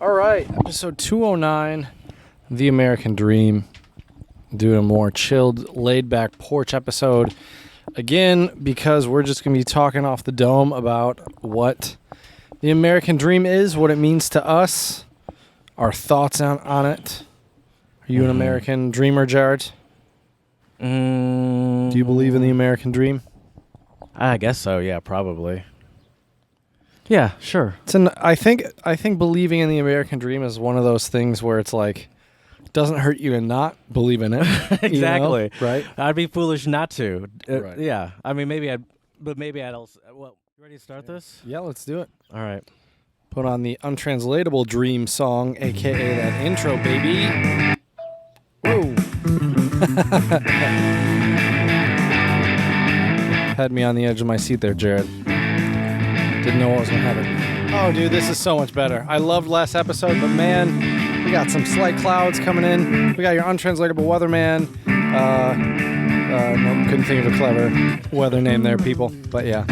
All right, episode 209, The American Dream. Doing a more chilled, laid-back porch episode. Again, because we're just going to be talking off the dome about what the American Dream is, what it means to us, our thoughts on it. Are you an American dreamer, Jared? Do you believe in the American Dream? I guess so, yeah, probably. Yeah, sure. I think believing in the American Dream is one of those things where it's like, it doesn't hurt you to not believe in it. Exactly. You know? Right? I'd be foolish not to. Right. Yeah. I mean, maybe I'd also. Well, you ready to start this? Yeah, let's do it. All right. Put on the Untranslatable Dream song, a.k.a. that intro, baby. Whoa. Had me on the edge of my seat there, Jared. Didn't know what was going to happen. Oh, dude, this is so much better. I loved last episode, but man, we got some slight clouds coming in. We got your untranslatable weatherman. No, couldn't think of a clever weather name there, people. But yeah.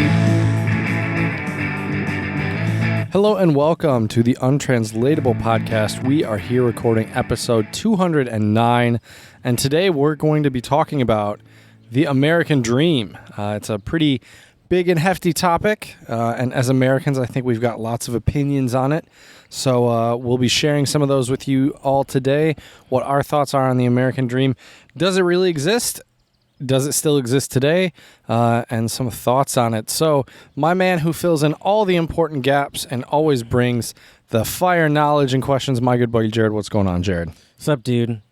Hello and welcome to the Untranslatable Podcast. We are here recording episode 209, and today we're going to be talking about the American Dream. It's a pretty big and hefty topic, and as Americans, I think we've got lots of opinions on it. So we'll be sharing some of those with you all today, what our thoughts are on the American Dream. Does it really exist? Does it still exist today? And some thoughts on it. So my man who fills in all the important gaps and always brings the fire knowledge and questions, my good buddy Jared. What's going on, Jared? What's up, dude?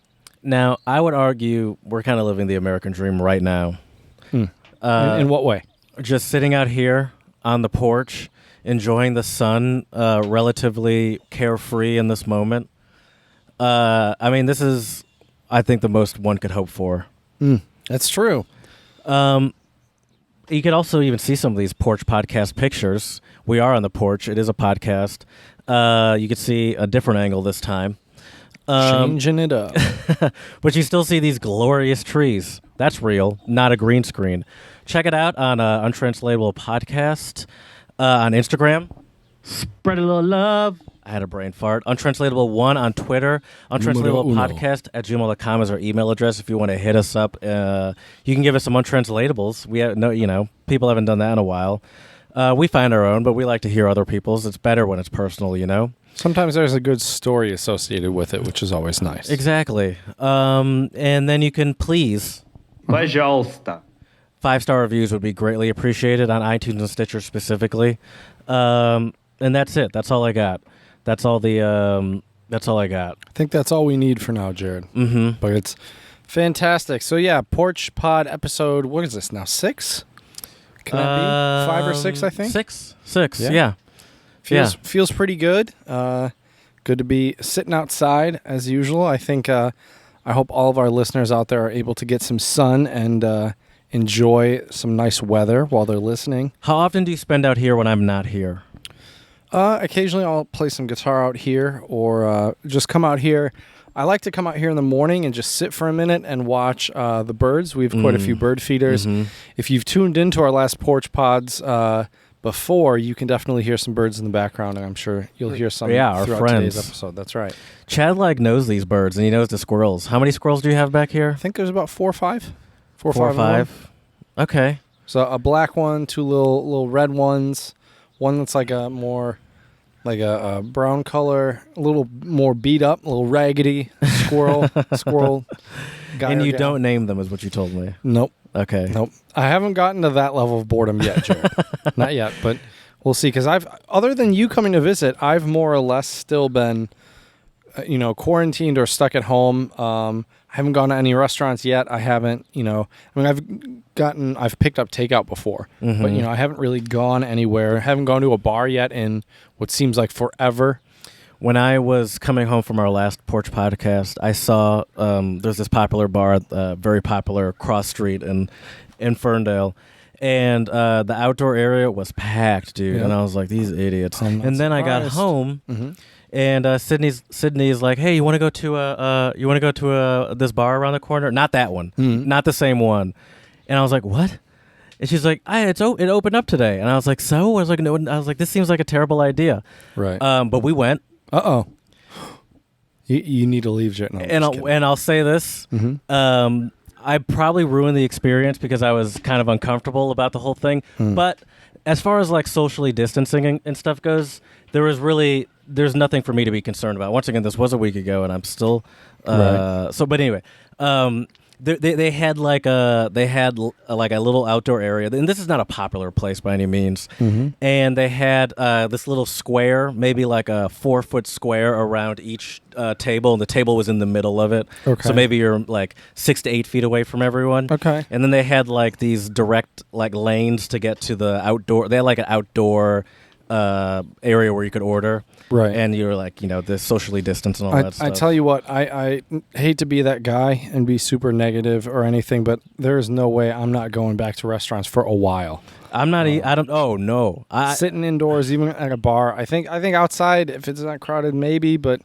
Now, I would argue we're kind of living the American Dream right now. In what way? Just sitting out here on the porch, enjoying the sun, relatively carefree in this moment. I mean, this is, I think, the most one could hope for. That's true. You could also even see some of these porch podcast pictures. We are on the porch. It is a podcast. You could see a different angle this time. Changing it up. But you still see these glorious trees. That's real, not a green screen. Check it out on Untranslatable Podcast on Instagram. Spread a little love. I had a brain fart. Untranslatable1 on Twitter. Untranslatablepodcast@gmail.com is our email address if you want to hit us up. You can give us some untranslatables. We have people haven't done that in a while. We find our own, but we like to hear other people's. It's better when it's personal, you know? Sometimes there's a good story associated with it, which is always nice. Exactly. And then you can please... Пожалуйста. 5-star reviews would be greatly appreciated on iTunes and Stitcher specifically. And that's it. That's all I got. That's all I got. I think that's all we need for now, Jared. Mm-hmm. But it's fantastic. So yeah, Porch Pod episode, what is this now, 6? Can that be 5 or 6, I think? 6, yeah. Feels pretty good. Good to be sitting outside as usual. I think I hope all of our listeners out there are able to get some sun and enjoy some nice weather while they're listening. How often do you spend out here when I'm not here? Occasionally I'll play some guitar out here or just come out here. I like to come out here in the morning and just sit for a minute and watch the birds. We have quite a few bird feeders. Mm-hmm. If you've tuned into our last Porch Pods before, you can definitely hear some birds in the background, and I'm sure you'll hear some our throughout friends. Today's episode. That's right. Chad knows these birds, and he knows the squirrels. How many squirrels do you have back here? I think there's about 4 or 5. 4 or 5. Okay. So a black one, 2 little red ones, one that's like a more like a brown color, a little more beat up, a little raggedy squirrel guy. And you don't name them, is what you told me. Nope. Okay. Nope. I haven't gotten to that level of boredom yet, Jared. Not yet, but we'll see. Because other than you coming to visit, I've more or less still been, quarantined or stuck at home. I haven't gone to any restaurants yet. I haven't, I've picked up takeout before, but I haven't really gone anywhere. I haven't gone to a bar yet in what seems like forever. When I was coming home from our last Porch Podcast, I saw there's this popular bar, very popular cross street in Ferndale, and the outdoor area was packed, dude. Yeah. And I was like, these idiots. And then I got home, and Sydney's like, hey, you want to go to this bar around the corner? Not that one, not the same one. And I was like, what? And she's like, it opened up today. And I was like, so? I was like, no. I was like, this seems like a terrible idea. Right. But we went. Uh-oh. You need to leave, Jet. No, and I'll say this. Mm-hmm. I probably ruined the experience because I was kind of uncomfortable about the whole thing. But as far as like socially distancing and stuff goes, there's nothing for me to be concerned about. Once again, this was a week ago, and I'm still Right. so. But anyway, they had like a little outdoor area, and this is not a popular place by any means. Mm-hmm. And they had this little square, maybe like a 4-foot square around each table, and the table was in the middle of it. Okay. So maybe you're like 6 to 8 feet away from everyone. Okay. And then they had like these direct like lanes to get to the outdoor. They had like an outdoor area where you could order. Right. And you're like, the socially distanced and all that stuff. I tell you what, I hate to be that guy and be super negative or anything, but there is no way I'm not going back to restaurants for a while. I'm not. I don't. Oh no. Sitting indoors, even at a bar. I think outside, if it's not crowded, maybe. But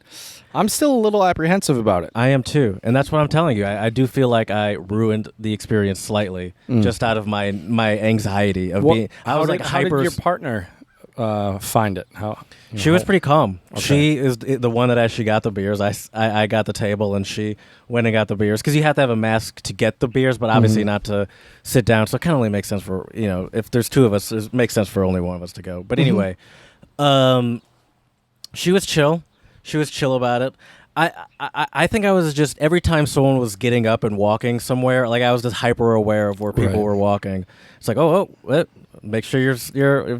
I'm still a little apprehensive about it. I am too, and that's what I'm telling you. I do feel like I ruined the experience slightly, just out of my anxiety of being. I was how did your partner find it? She was pretty calm. Okay. She is the one that actually got the beers. I got the table, and she went and got the beers because you have to have a mask to get the beers, but obviously not to sit down. So it kind of only makes sense for if there's two of us, it makes sense for only one of us to go. But anyway, she was chill. She was chill about it. I think I was just every time someone was getting up and walking somewhere, like I was just hyper aware of where people were walking. It's like, what? Make sure you're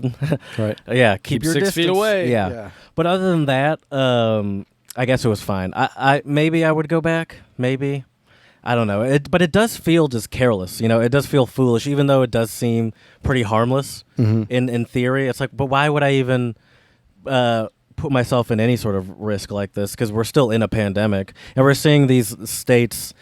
right. Yeah, keep your 6 distance. feet away. Yeah. But other than that, I guess it was fine. I maybe I would go back. Maybe. I don't know. But it does feel just careless. It does feel foolish, even though it does seem pretty harmless in theory. It's like, but why would I even put myself in any sort of risk like this? Because we're still in a pandemic, and we're seeing these states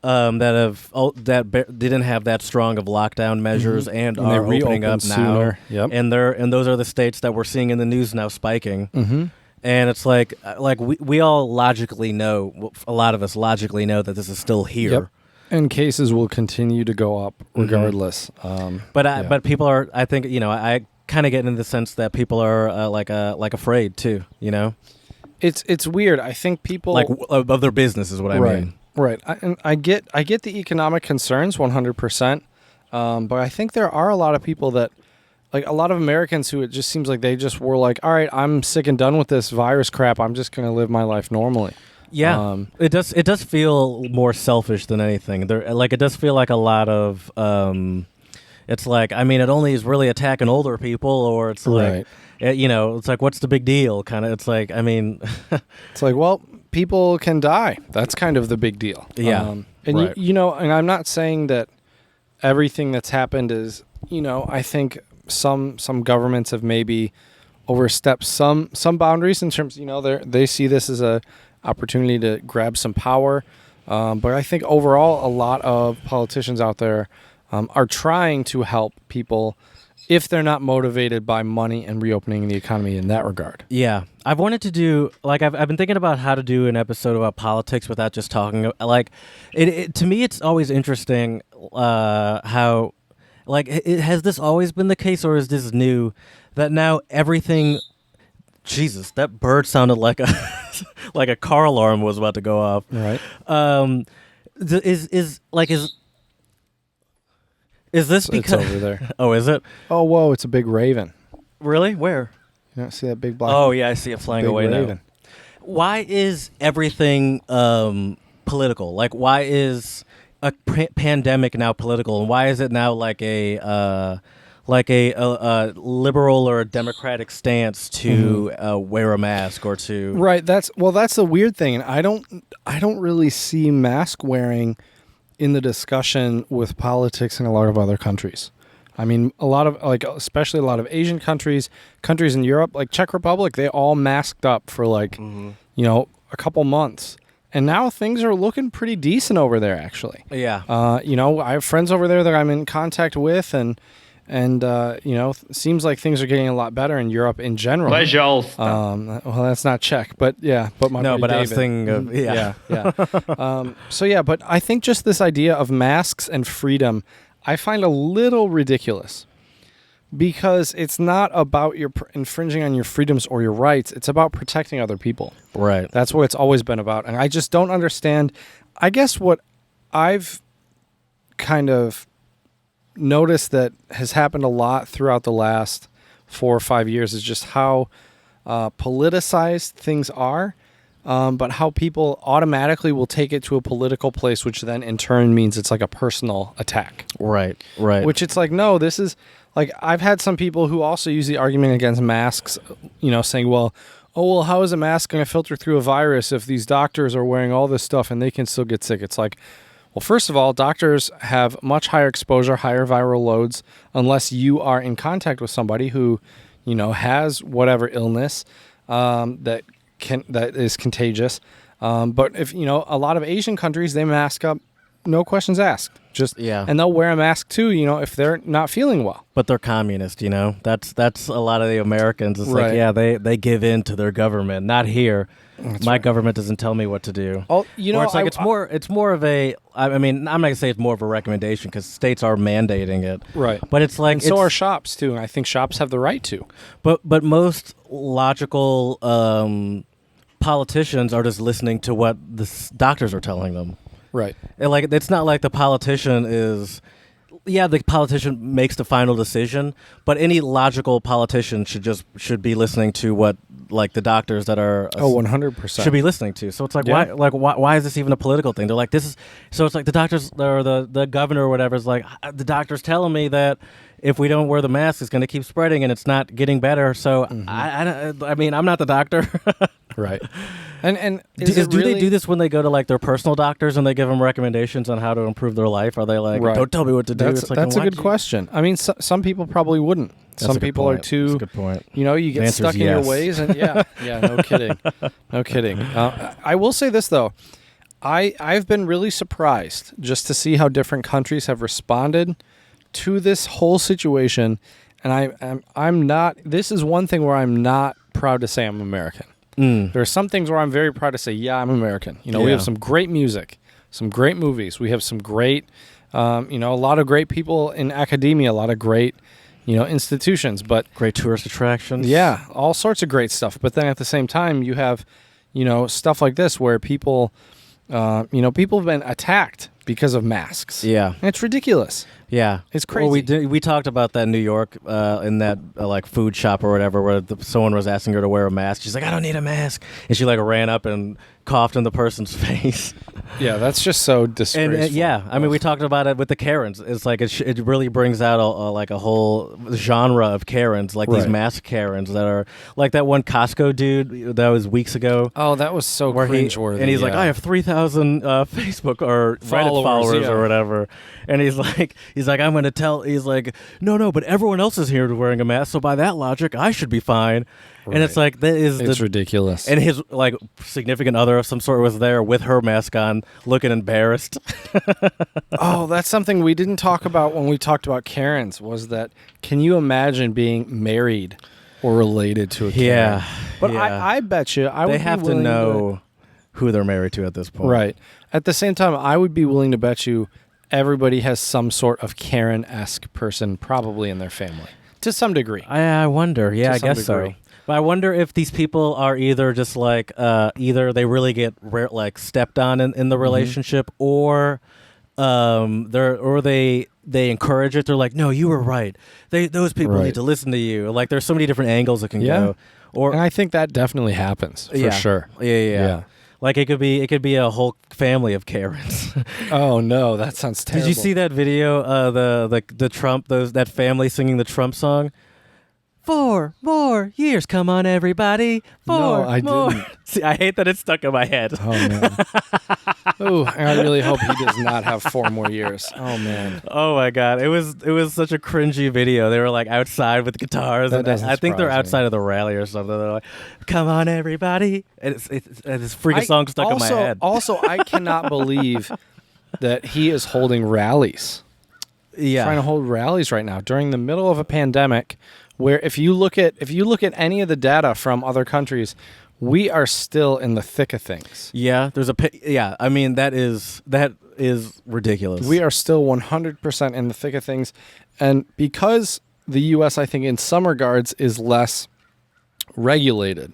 that didn't have that strong of lockdown measures and are opening up now. Yep. And those are the states that we're seeing in the news now spiking. Mm-hmm. And it's like we all logically know, a lot of us logically know that this is still here. Yep. And cases will continue to go up regardless. But people are, I think, I kind of get in the sense that people are like afraid too. It's weird. I think people like of their business is what I mean. Right. I get the economic concerns 100%. But I think there are a lot of people that, like a lot of Americans who it just seems like they just were like, all right, I'm sick and done with this virus crap. I'm just going to live my life normally. Yeah. It does feel more selfish than anything. It does feel like a lot of, it's like, I mean, it only is really attacking older people, or it's like, it's like, what's the big deal? Kind of, it's like, I mean, it's like, well, people can die. That's kind of the big deal. Yeah. And right. and I'm not saying that everything that's happened is, I think some governments have maybe overstepped some boundaries in terms, they see this as a opportunity to grab some power. But I think overall, a lot of politicians out there are trying to help people if they're not motivated by money and reopening the economy in that regard. Yeah. I've wanted to do, I've been thinking about how to do an episode about politics without just talking, to me, it's always interesting how, has this always been the case, or is this new, that now everything, Jesus, that bird sounded like a, like a car alarm was about to go off. Right. Is this because... It's over there. Oh, is it? Oh, whoa, it's a big raven. Really? Where? You don't see that big black... Oh, yeah, I see it flying away raven. now. Why is everything political? Like, why is a pandemic now political? And why is it now like a liberal or a democratic stance to wear a mask or to... Right, that's the weird thing. And I don't really see mask wearing in the discussion with politics in a lot of other countries. I mean, a lot of, especially a lot of Asian countries in Europe, like Czech Republic, they all masked up for a couple months. And now things are looking pretty decent over there, actually. Yeah. I have friends over there that I'm in contact with, and seems like things are getting a lot better in Europe in general. Well, that's not Czech, but yeah. But my buddy but David. I was thinking of yeah. But I think just this idea of masks and freedom, I find a little ridiculous, because it's not about your infringing on your freedoms or your rights. It's about protecting other people. Right. That's what it's always been about. And I just don't understand. I guess what I've kind of noticed that has happened a lot throughout the last 4 or 5 years is just how politicized things are, but how people automatically will take it to a political place, which then in turn means it's like a personal attack. Right. Which it's like, no, this is like, I've had some people who also use the argument against masks, saying, well, how is a mask going to filter through a virus if these doctors are wearing all this stuff and they can still get sick? It's like, well, first of all, doctors have much higher exposure, higher viral loads, unless you are in contact with somebody who, has whatever illness that is contagious. But if a lot of Asian countries, they mask up, no questions asked. And they'll wear a mask too, if they're not feeling well. But they're communist, That's a lot of the Americans. It's right. Like, they give in to their government. Not here. That's My right. government doesn't tell me what to do. Or it's like it's more of a. I mean, I'm not gonna say it's more of a recommendation because states are mandating it. Right. But it's like and so are shops too, and I think shops have the right to. But most logical politicians are just listening to what the doctors are telling them. Right. And like, it's not like the politician is. Yeah, the politician makes the final decision, but any logical politician should be listening to what like the doctors that are 100% should be listening to. So it's like, why is this even a political thing? They're like, this is so it's like the doctors or the governor or whatever is like, the doctor's telling me that if we don't wear the mask, it's going to keep spreading and it's not getting better. So I mean, I'm not the doctor. Right. And do they do this when they go to like their personal doctors and they give them recommendations on how to improve their life? Are they like, don't tell me what to do? That's a good question. I mean, some people probably wouldn't. Some people are too. That's a good point. You get stuck in your ways, and no kidding. I will say this though, I've been really surprised just to see how different countries have responded to this whole situation, and I'm not. This is one thing where I'm not proud to say I'm American. There are some things where I'm very proud to say, yeah, I'm American. We have some great music, some great movies. We have some great, a lot of great people in academia, a lot of great, institutions, but great tourist attractions. Yeah, all sorts of great stuff. But then at the same time, you have, stuff like this where people, people have been attacked because of masks. Yeah, and it's ridiculous. Yeah, it's crazy. Well, we talked about that in New York in that like food shop or whatever, where someone was asking her to wear a mask. She's like, I don't need a mask, and she like ran up and coughed in the person's face. Yeah, that's just so disgraceful. And I mean, we talked about it with the Karens. It's like it really brings out a whole genre of Karens, like these masked Karens that are like that one Costco dude that was weeks ago. Oh, that was so cringeworthy. And he's like, I have 3,000 Facebook or Reddit followers or whatever. And he's like, I'm going to tell. He's like, no, but everyone else is here wearing a mask, so by that logic, I should be fine. Right. And it's like it's ridiculous. And his like significant other of some sort was there with her mask on, looking embarrassed. Oh, that's something we didn't talk about when we talked about Karens. Was that? Can you imagine being married or related to a Karen? Yeah, but I bet you they have to know who they're married to at this point. Right. At the same time, I would be willing to bet you everybody has some sort of Karen-esque person probably in their family to some degree. I wonder. Yeah, I guess so. But I wonder if these people are either just like either they really get like stepped on in the relationship, or they encourage it. They're like, no, you were right. Those people need to listen to you. Like, there's so many different angles it can go. And I think that definitely happens for sure. Yeah. Like it could be a whole family of Karens. Oh no, that sounds terrible. Did you see that video? The Trump that family singing the Trump song. 4 more years, come on, everybody. 4 No, I more. didn't. See, I hate that it's stuck in my head. Oh man. Oh, I really hope he does not have 4 more years. Oh man. Oh my God, it was such a cringy video. They were like outside with guitars, and I think they're outside of the rally or something. They're like, "Come on, everybody!" And it's freaking song stuck in my head. Also, I cannot believe that he is holding rallies. Yeah, trying to hold rallies right now during the middle of a pandemic. Where if you look at any of the data from other countries, we are still in the thick of things. Yeah, I mean that is ridiculous. We are still 100% in the thick of things, and because the U.S., I think, in some regards, is less regulated.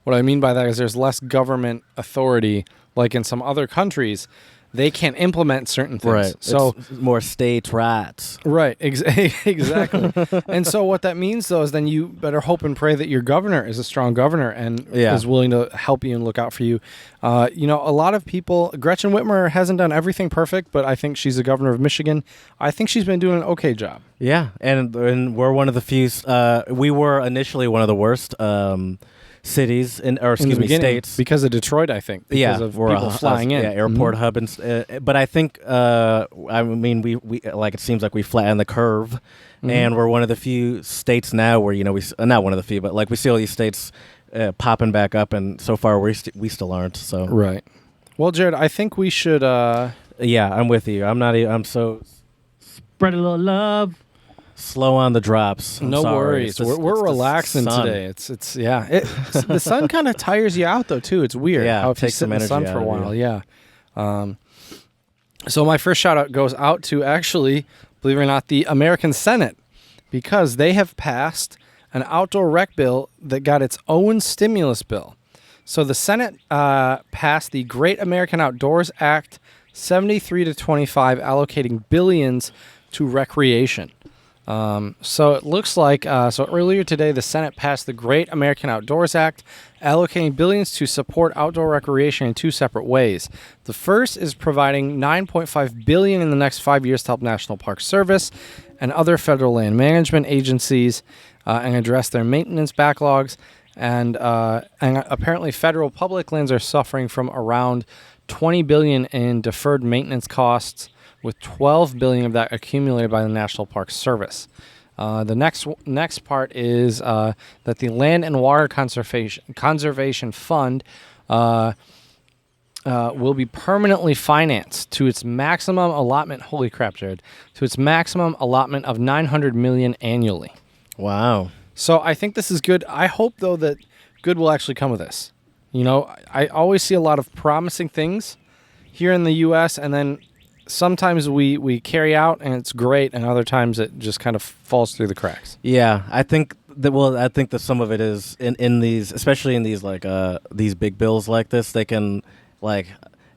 What I mean by that is there's less government authority, like in some other countries. They can't implement certain things. Right. So it's more states' rights. Right. Exactly. And so what that means, though, is then you better hope and pray that your governor is a strong governor and is willing to help you and look out for you. A lot of people, Gretchen Whitmer hasn't done everything perfect, but I think she's the governor of Michigan. I think she's been doing an okay job. Yeah, and we're one of the few. We were initially one of the worst cities states because of Detroit. I think because of people flying in. Yeah, airport hub, but I think we like it seems like we flattened the curve, and we're one of the few states now where we not one of the few, but like we see all these states popping back up, and so far we still aren't. So right. Well, Jared, I think we should. Yeah, I'm with you. I'm so spread a little love. Slow on the drops. No worries. We're relaxing today. It's the sun kind of tires you out though too. It's weird. Yeah, how if you sit in the sun for a while. Yeah. So my first shout out goes out to actually, believe it or not, the American Senate, because they have passed an outdoor rec bill that got its own stimulus bill. So the Senate passed the Great American Outdoors Act 73-25, allocating billions to recreation. So it looks like, earlier today, the Senate passed the Great American Outdoors Act, allocating billions to support outdoor recreation in two separate ways. The first is providing $9.5 billion in the next 5 years to help National Park Service and other federal land management agencies and address their maintenance backlogs. And apparently federal public lands are suffering from around $20 billion in deferred maintenance costs, with $12 billion of that accumulated by the National Park Service. The next part is that the Land and Water Conservation Fund will be permanently financed to its maximum allotment. Holy crap, Jared! To its maximum allotment of $900 million annually. Wow. So I think this is good. I hope though that good will actually come of this. I always see a lot of promising things here in the U.S. and then sometimes we carry out and it's great, and other times it just kind of falls through the cracks. Yeah, I think that some of it is in these, especially in these these big bills like this, they can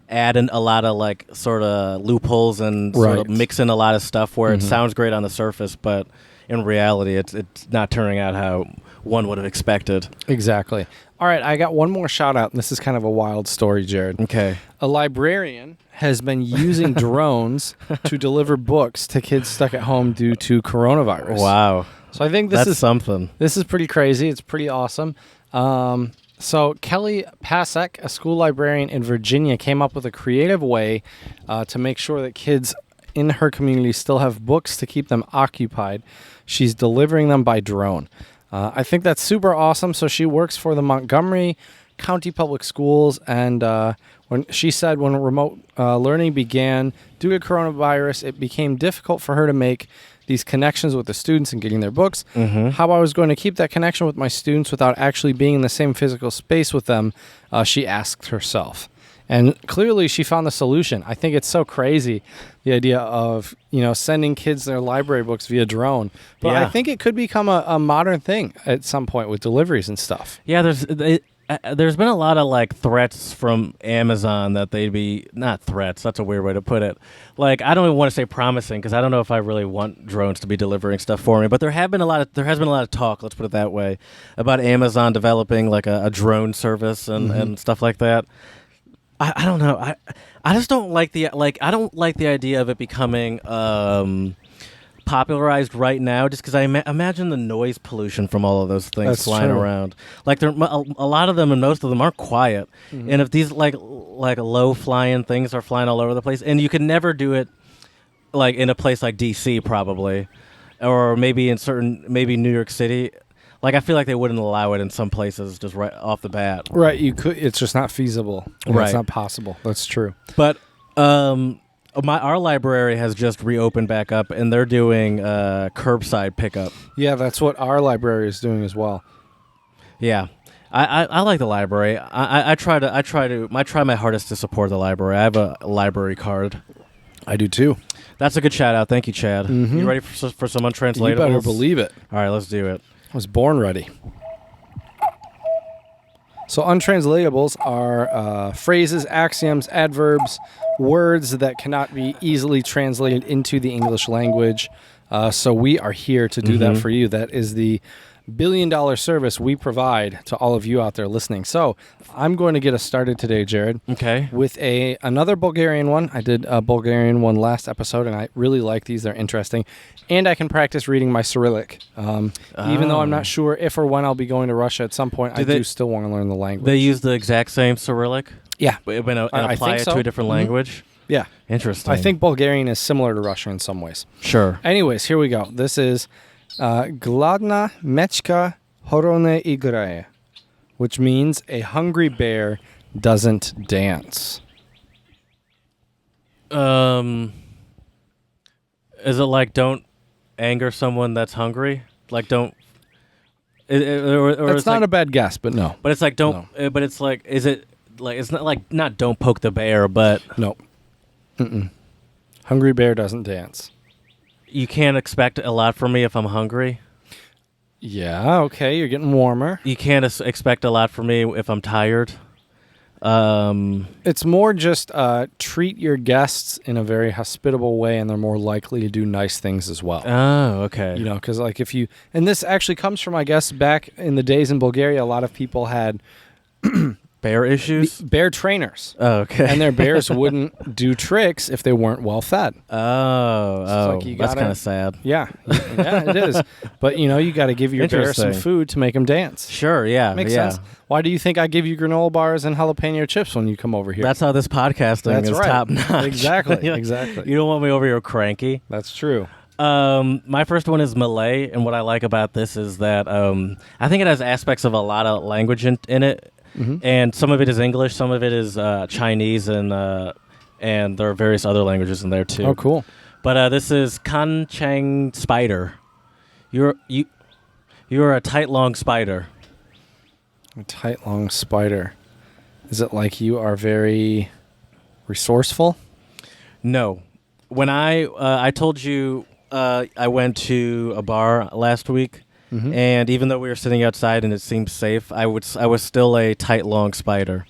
add in a lot of sort of loopholes and sort of mix in a lot of stuff where it sounds great on the surface, but in reality it's not turning out how one would have expected. Exactly. All right, I got one more shout out, and this is kind of a wild story, Jared. Okay. A librarian has been using drones to deliver books to kids stuck at home due to coronavirus. Wow. So I think this is something. This is pretty crazy. It's pretty awesome. So Kelly Pasek, a school librarian in Virginia, came up with a creative way to make sure that kids in her community still have books to keep them occupied. She's delivering them by drone. I think that's super awesome. So she works for the Montgomery County Public Schools, and when remote learning began due to coronavirus, it became difficult for her to make these connections with the students and getting their books. How I was going to keep that connection with my students without actually being in the same physical space with them, she asked herself. And clearly she found the solution. I think it's so crazy, the idea of, sending kids their library books via drone. But yeah. I think it could become a modern thing at some point with deliveries and stuff. Yeah, there's been a lot of threats from Amazon that they'd be, not threats, that's a weird way to put it. I don't even want to say promising, because I don't know if I really want drones to be delivering stuff for me, but there has been a lot of talk, let's put it that way, about Amazon developing a drone service and stuff like that. I don't know. I just don't like the idea of it becoming popularized right now, just because I imagine the noise pollution from all of those things flying around. A lot of them and most of them aren't quiet, and if these low flying things are flying all over the place, and you can never do it in a place like DC probably, or maybe New York City. I feel like they wouldn't allow it in some places just right off the bat. Right, you could. It's just not feasible. Right, it's not possible. That's true. But our library has just reopened back up, and they're doing curbside pickup. Yeah, that's what our library is doing as well. Yeah, I like the library. I try my hardest to support the library. I have a library card. I do too. That's a good shout out. Thank you, Chad. Mhm. You ready for some untranslatables? You better believe it. All right, let's do it. I was born ready. So untranslatables are phrases, axioms, adverbs, words that cannot be easily translated into the English language. So we are here to do that for you. That is the billion-dollar service we provide to all of you out there listening. So I'm going to get us started today, Jared. Okay. With another Bulgarian one. I did a Bulgarian one last episode, and I really like these. They're interesting. And I can practice reading my Cyrillic. Even though I'm not sure if or when I'll be going to Russia at some point, I do still want to learn the language. They use the exact same Cyrillic? Yeah. And apply it so. to a different language? Yeah. Interesting. I think Bulgarian is similar to Russian in some ways. Sure. Anyways, here we go. This is Gladna mechka horone igraye, which means a hungry bear doesn't dance. Is it like don't anger someone that's hungry? Like don't... or That's not a bad guess, but no. But it's like don't... but it's like... Is it... Like it's not like... Not don't poke the bear, but... No. Hungry bear doesn't dance. You can't expect a lot from me if I'm hungry. Yeah, okay, you're getting warmer. You can't expect a lot from me if I'm tired. It's more just treat your guests in a very hospitable way, and they're more likely to do nice things as well. Oh, okay. You know, because like if you... And this actually comes from, I guess, back in the days in Bulgaria, a lot of people had... Bear issues? Bear trainers. Oh, okay. And their bears wouldn't do tricks if they weren't well fed. That's kind of sad. Yeah, it is. But, you know, you got to give your bear some food to make them dance. Sure, yeah. Makes sense. Why do you think I give you granola bars and jalapeno chips when you come over here? That's how this podcasting is top notch. Exactly, You don't want me over here cranky. That's true. My first one is Malay, and what I like about this is that I think it has aspects of a lot of language in it. And some of it is English, some of it is Chinese, and there are various other languages in there too. Oh, cool! But this is Kan Chang Spider. You're a tight long spider. A tight long spider. Is it like you are very resourceful? No. When I told you I went to a bar last week. And even though we were sitting outside and it seemed safe, I was still a tight, long spider.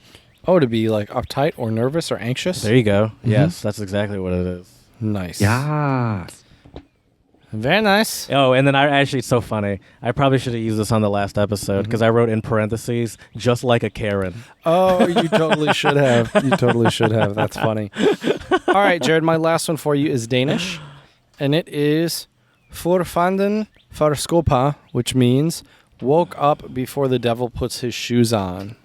Oh, to be like uptight or nervous or anxious? There you go. Yes, that's exactly what it is. Nice. Yeah. Very nice. Oh, and then it's so funny. I probably should have used this on the last episode because I wrote in parentheses, just like a Karen. Oh, you totally should have. That's funny. All right, Jared, my last one for you is Danish. And it is Forfanden Farskopa, which means woke up before the devil puts his shoes on.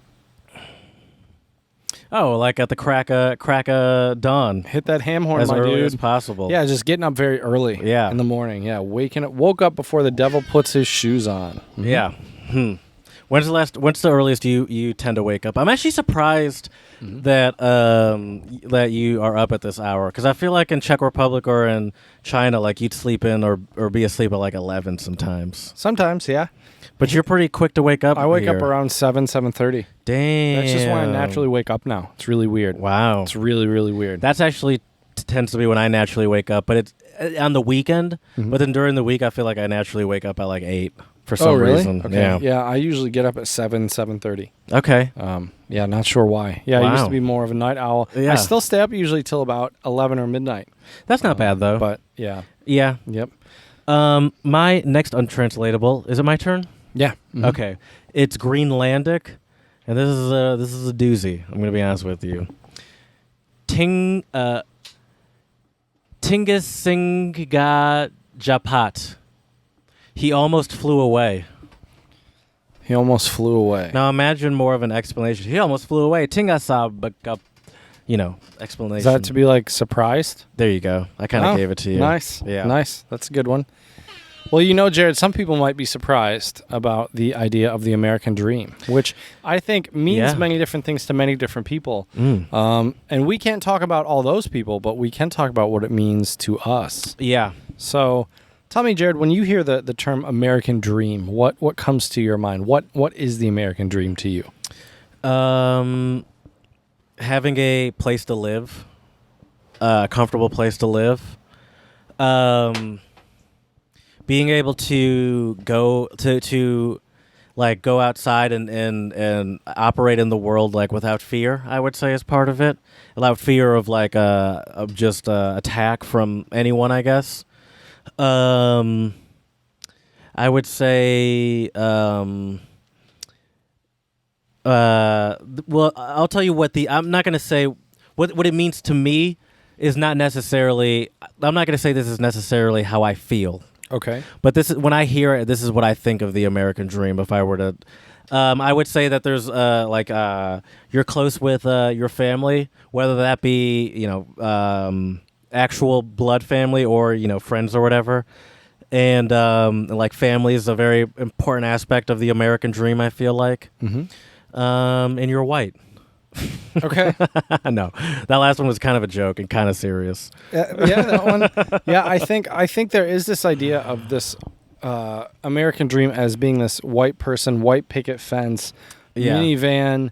Oh, like at the crack of dawn. Hit that ham horn, as my early dude. as possible. Yeah, just getting up very early. Yeah. In the morning. Yeah, woke up before the devil puts his shoes on. Yeah. When's the earliest you tend to wake up? I'm actually surprised that you are up at this hour, because I feel like in Czech Republic or in China, like you'd sleep in or be asleep at like 11 sometimes. Sometimes, yeah. But you're pretty quick to wake up. I wake here. up around 7:30. Damn. That's just when I naturally wake up now. It's really weird. Wow. It's really, really weird. That's actually tends to be when I naturally wake up, but it's on the weekend. But then during the week, I feel like I naturally wake up at like 8 for some reason. Okay. Yeah. I usually get up at 7:30. Okay. Yeah, not sure why. Yeah, I used to be more of a night owl. Yeah. I still stay up usually till about 11 or midnight. That's not bad though. But yeah. Yeah. Yep. My next untranslatable, is it my turn? Yeah. Okay. It's Greenlandic, and this is a doozy. I'm gonna be honest with you. Tingasingga Japat. He almost flew away. He almost flew away. Now imagine more of an explanation. He almost flew away. Tingasabaka, explanation. Is that to be like surprised? There you go. I kind of gave it to you. Nice. Yeah. Nice. That's a good one. Well, Jared, some people might be surprised about the idea of the American dream, which I think means many different things to many different people. And we can't talk about all those people, but we can talk about what it means to us. Yeah. So tell me, Jared, when you hear the term American dream, what comes to your mind? What is the American dream to you? Having a place to live. a comfortable place to live. Being able to go to like go outside and operate in the world like without fear, I would say is part of it. Without fear of like of just attack from anyone, I guess. I would say well, I'll tell you what I'm not going to say what it means to me is not necessarily. I'm not going to say this is necessarily how I feel. Okay. But this is when I hear it. This is what I think of the American dream. If I were to, I would say that there's you're close with your family, whether that be actual blood family or friends or whatever. And like family is a very important aspect of the American dream, I feel like. Mm-hmm. And you're white. Okay. No, that last one was kind of a joke and kind of serious. Yeah, that one. Yeah, I think there is this idea of this American dream as being this white person, white picket fence, minivan,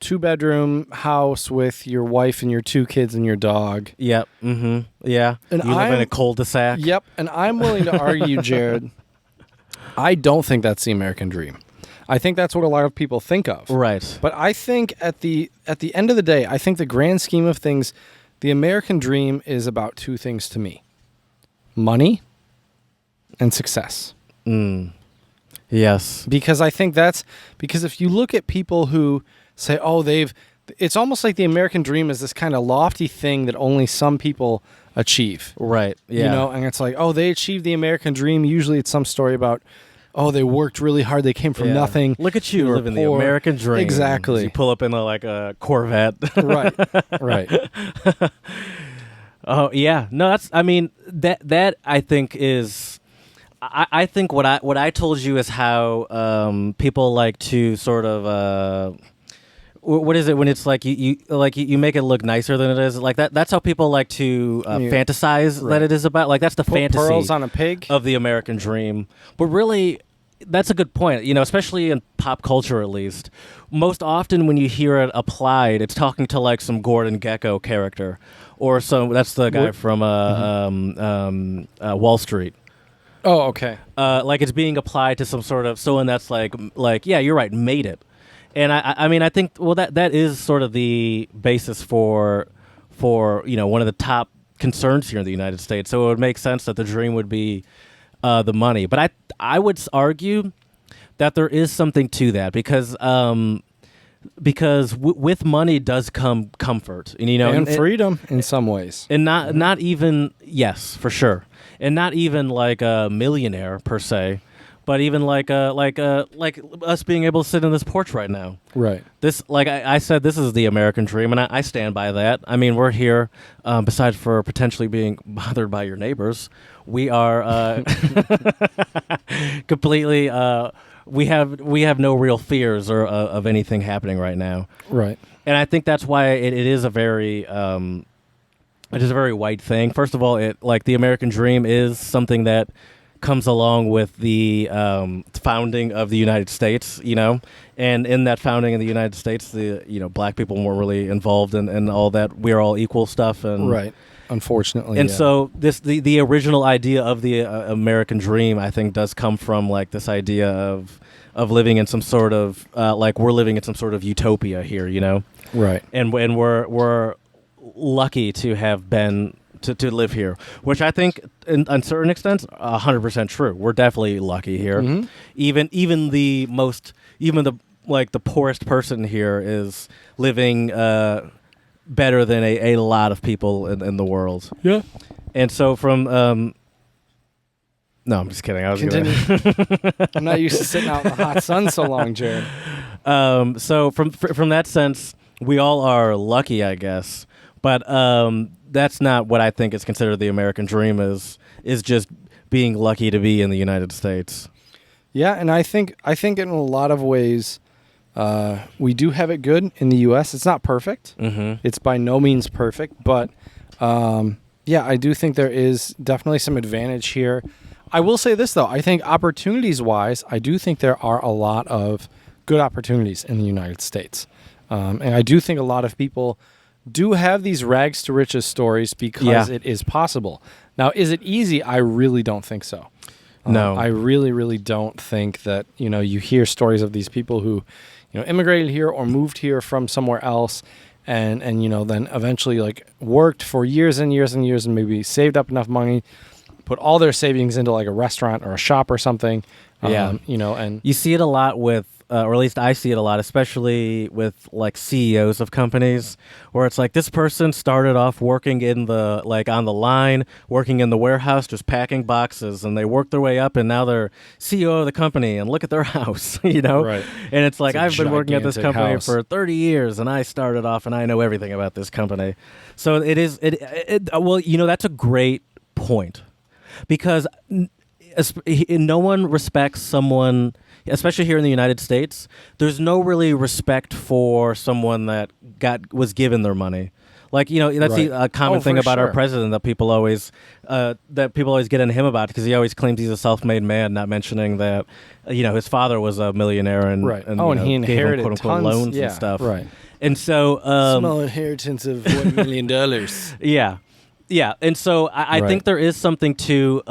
2-bedroom house with your wife and your 2 kids and your dog. Yep. Mm-hmm. Yeah. And you live in a cul-de-sac. Yep. And I'm willing to argue, Jared, I don't think that's the American dream. I think that's what a lot of people think of. Right. But I think at the end of the day, I think the grand scheme of things, the American dream is about 2 things to me. Money and success. Yes. Because I think because if you look at people who say, it's almost like the American dream is this kind of lofty thing that only some people achieve. Right. Yeah. And it's like, they achieved the American dream. Usually it's some story about, they worked really hard. They came from nothing. Look at you living the American dream. Exactly. You pull up in a Corvette. Right. Oh yeah. No, that I think is. I think what I told you is how people like to sort of. What is it when it's like you make it look nicer than it is? Like that's how people like to fantasize that it is about. Like that's the Put fantasy pearls on a pig of the American dream. But really, that's a good point. Especially in pop culture, at least. Most often, when you hear it applied, it's talking to like some Gordon Gekko character, or that's the guy from Wall Street. Oh, okay. Like it's being applied to some sort of someone that's like yeah, you're right, made it. And I think that is sort of the basis for one of the top concerns here in the United States. So it would make sense that the dream would be the money. But I would argue that there is something to that because with money does come comfort and freedom in some ways, and not even for sure, and not even like a millionaire per se. But even like us being able to sit in this porch right now. Right. This, like I said, this is the American dream, and I stand by that. I mean, we're here, besides for potentially being bothered by your neighbors, we are completely. We have no real fears or of anything happening right now. Right. And I think that's why it is a very. It is a very white thing. First of all, the American dream is something that comes along with the founding of the United States, and in that founding of the United States, the black people weren't really involved in all that we're all equal stuff, and right, unfortunately, and so the original idea of the American dream, I think, does come from like this idea of living in some sort of we're living in some sort of utopia here, right, and we're lucky to have been. To live here, which I think, on certain extents, 100% true. We're definitely lucky here. Mm-hmm. Even the poorest person here is living better than a lot of people in the world. Yeah. And so from no, I'm just kidding. I was continue. I'm not used to sitting out in the hot sun so long, Jared. So from that sense, we all are lucky, I guess. But that's not what I think is considered the American dream is just being lucky to be in the United States. Yeah, and I think in a lot of ways we do have it good in the U.S. It's not perfect. Mm-hmm. It's by no means perfect, but I do think there is definitely some advantage here. I will say this, though. I think opportunities-wise, I do think there are a lot of good opportunities in the United States. And I do think a lot of people do have these rags to riches stories because it is possible. Now, is it easy? I really don't think so. No. I really, really don't think that, you hear stories of these people who, immigrated here or moved here from somewhere else and then eventually like worked for years and years and years and maybe saved up enough money, put all their savings into like a restaurant or a shop or something. And you see it a lot with, or at least I see it a lot, especially with like CEOs of companies, where it's like this person started off working in the on the line, working in the warehouse, just packing boxes, and they worked their way up, and now they're CEO of the company, and look at their house, Right. And it's like I've been working at this gigantic company house. for 30 years, and I started off, and I know everything about this company. So it is. Well, that's a great point, because no one respects someone. Especially here in the United States, there's no really respect for someone that was given their money. Like, that's Right. a common thing about our sure. president that people always get on him about, because he always claims he's a self-made man, not mentioning that his father was a millionaire and Right. and, And he gave him, inherited quote-unquote, tons. loans Yeah, and stuff. Right. And so Small inheritance of $1 million. yeah, and so I Right. think there is something to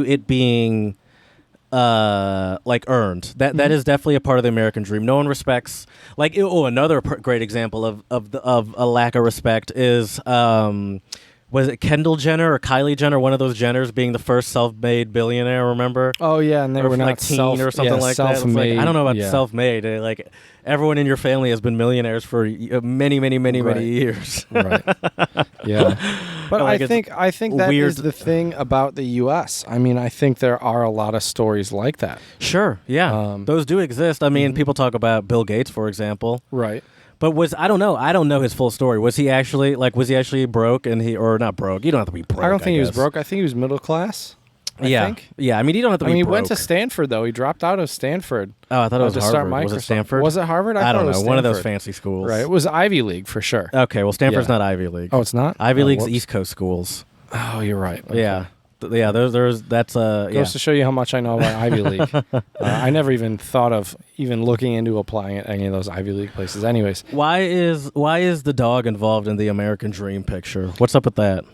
it being earned. That is definitely a part of the American dream. No one respects another great example of a lack of respect is was it Kendall Jenner or Kylie Jenner, one of those Jenners, being the first self-made billionaire, remember? Oh yeah, and they were not like teen or something like that. It's self-made. I don't know about yeah. self-made. Like everyone in your family has been millionaires for many Right. years. Right. Yeah. But Like, I think that weird. is the thing about the U.S. I mean, I think there are a lot of stories like that. Sure, yeah, those do exist. I mean, people talk about Bill Gates, for example. Right. But I don't know his full story. Was he actually broke or not broke? You don't have to be broke. I don't think he was guess. broke. I think he was middle class. I Yeah, think. yeah. I mean, you don't have to be He broke. went to Stanford though. He dropped out of Stanford. Oh, I thought it was to start Harvard. Was it Microsoft. Stanford? Was it Harvard? I thought don't it was know. One of those Stanford. fancy schools. Right. It was Ivy League for sure. Okay. Well, Stanford's Yeah. not Ivy League. Oh, it's not? Ivy Oh, League's whoops. East Coast schools. Oh, you're right. Okay. Yeah. Yeah. That's Goes yeah. to show you how much I know about Ivy League. I never even thought of even looking into applying at any of those Ivy League places. Anyways, Why is the dog involved in the American Dream picture? What's up with that?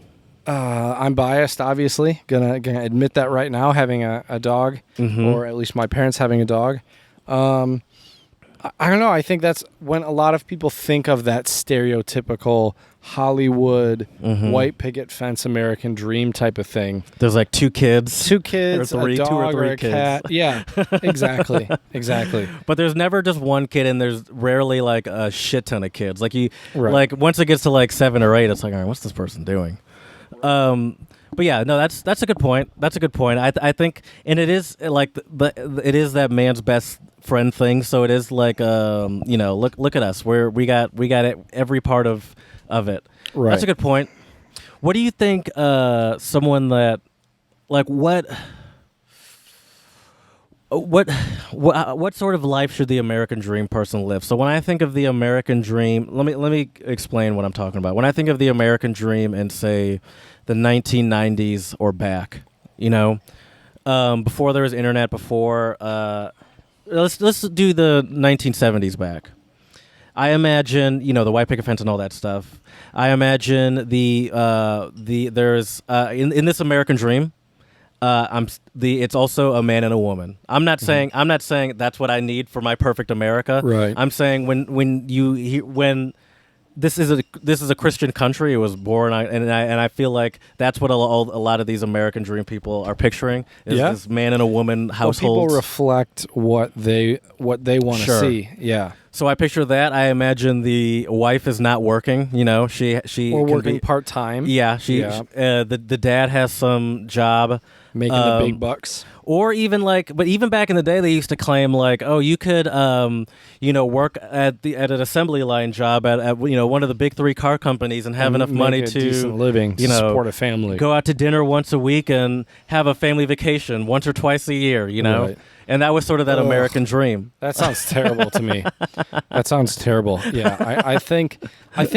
I'm biased, obviously. Gonna admit that right now, having a dog, or at least my parents having a dog. I don't know. I think that's when a lot of people think of that stereotypical Hollywood white picket fence American dream type of thing. There's like two kids. Two kids, Or three- a two or dog, three or a kids. cat. Yeah, exactly, exactly. But there's never just one kid, and there's rarely like a shit ton of kids. Like Right. like once it gets to like 7 or 8, it's like, all right, what's this person doing? But yeah, no, that's a good point. That's a good point. I think, and it is like it is that man's best friend thing. So it is like look at us. We got it, every part of it. Right. That's a good point. What do you think? Someone that like what sort of life should the American dream person live? So when I think of the American dream, let me explain what I'm talking about. When I think of the American dream and say the 1990s or back, before there was internet, before let's do the 1970s back. I imagine, the white picket fence and all that stuff. I imagine there's in this American dream. It's also a man and a woman. I'm not saying that's what I need for my perfect America. Right. I'm saying when this is a Christian country. It was born, and I feel like that's what a lot of these American dream people are picturing is Yeah. this man and a woman Well, household. people reflect what they want to Sure. see. Yeah. So I picture that. I imagine the wife is not working. She Or can working be, part time. Yeah, Yeah. the dad has some job. Making the big bucks. Or even but even back in the day, they used to claim like, oh, you could, work at an assembly line job at one of the big 3 car companies and have enough Make money a to decent living, to support a family. go out to dinner once a week and have a family vacation once or twice a year. Right. And that was sort of that Ugh. American dream. That sounds terrible to me. That sounds terrible. Yeah, I think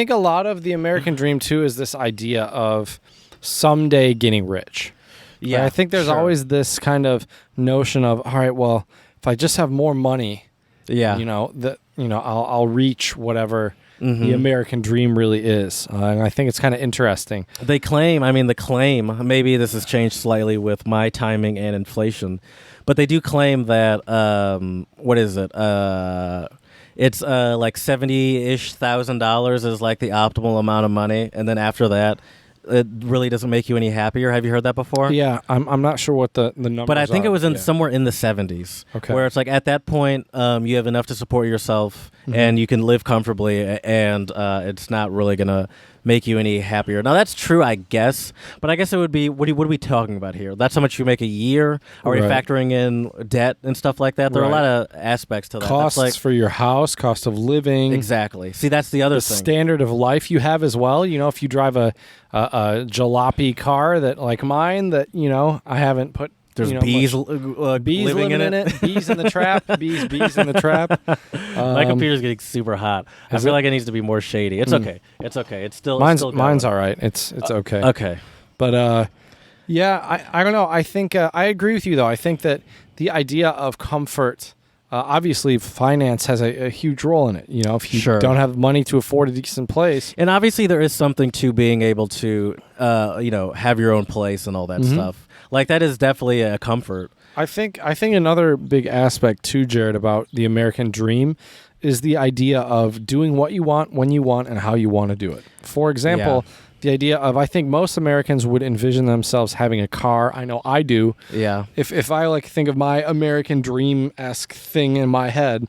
a lot of the American dream too is this idea of someday getting rich. Yeah, Right? I think there's sure. always this kind of notion of, all right, well, if I just have more money, Yeah. I'll reach whatever the American dream really is. And I think it's kind of interesting. They claim, the claim, maybe this has changed slightly with my timing and inflation, but they do claim that, what is it? It's like $70,000-ish is like the optimal amount of money. And then after that, it really doesn't make you any happier. Have you heard that before? Yeah, I'm not sure what the numbers are. But I think it was in somewhere in the 70s, where it's like at that point, you have enough to support yourself and you can live comfortably, and it's not really going to make you any happier. Now, that's true, I guess, but I guess it would be, what are we talking about here? That's how much you make a year? Are we factoring in debt and stuff like that? There are a lot of aspects to that. Costs for your house, cost of living. Exactly. See, that's the other thing. The standard of life you have as well. You know, if you drive a jalopy car that, like mine, that, you know, I haven't put... There's bees living in it. Bees in the trap. Bees in the trap. My computer's getting super hot. I feel like it needs to be more shady. It's okay. It's okay. It's still mine's going. All right. It's okay. Okay. But yeah, I don't know. I think I agree with you though. I think that the idea of comfort, obviously, finance has a huge role in it. You know, if you don't have money to afford a decent place, and obviously there is something to being able to, have your own place and all that stuff. Like, that is definitely a comfort. I think another big aspect too, Jared, about the American dream is the idea of doing what you want, when you want, and how you want to do it. For example, the idea of, I think most Americans would envision themselves having a car. I know I do. Yeah. If I like think of my American dream-esque thing in my head,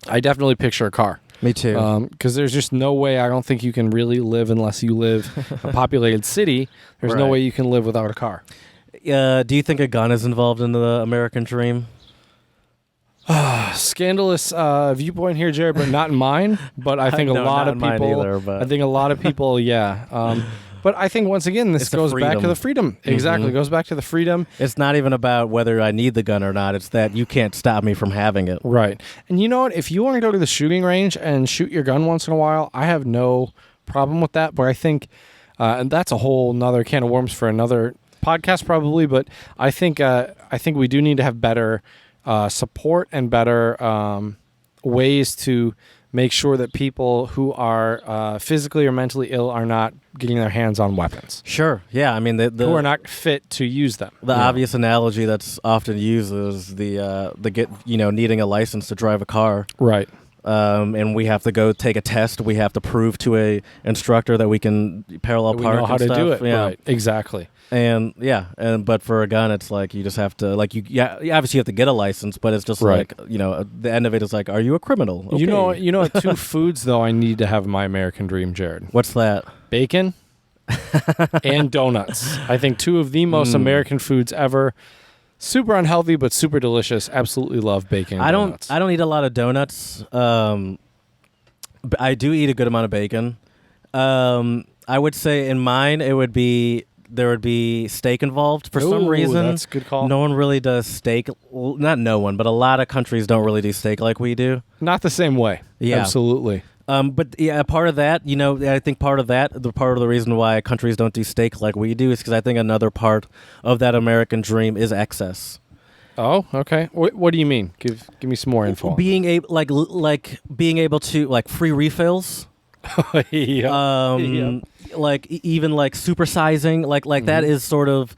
I definitely picture a car. Me too. Because there's just no way, I don't think you can really live unless you live a populated city. There's no way you can live without a car. Do you think a gun is involved in the American dream? Scandalous viewpoint here, Jared, but not in mine. But I think a lot of people. I think a lot of people, But I think once again, this goes back to the freedom. Exactly, goes back to the freedom. It's not even about whether I need the gun or not. It's that you can't stop me from having it. Right. And you know what? If you want to go to the shooting range and shoot your gun once in a while, I have no problem with that. But I think, and that's a whole nother can of worms for another podcast probably, but I think we do need to have better support and better ways to make sure that people who are physically or mentally ill are not getting their hands on weapons. Sure. Yeah. I mean, who are not fit to use them. The obvious analogy that's often used is needing a license to drive a car. Right. And we have to go take a test. We have to prove to a instructor that we can parallel park. We know how to do it. Yeah. Right. Exactly. And but for a gun, it's like you just have to you obviously have to get a license, but it's just like the end of it is like, are you a criminal? Okay. You know two foods though I need to have in my American dream, Jared. What's that? Bacon and donuts. I think two of the most American foods ever. Super unhealthy, but super delicious. Absolutely love bacon. And donuts. I don't eat a lot of donuts. But I do eat a good amount of bacon. I would say in mine there would be steak involved for some reason. That's a good call. No one really does steak. Well, not no one, but a lot of countries don't really do steak like we do. Not the same way. Yeah, absolutely. But part of that, I think part of the reason why countries don't do steak like we do is because I think another part of that American dream is excess. Oh, okay. What do you mean? Give me some more info. Being able, being able to free refills. Yep. Like even supersizing, that is sort of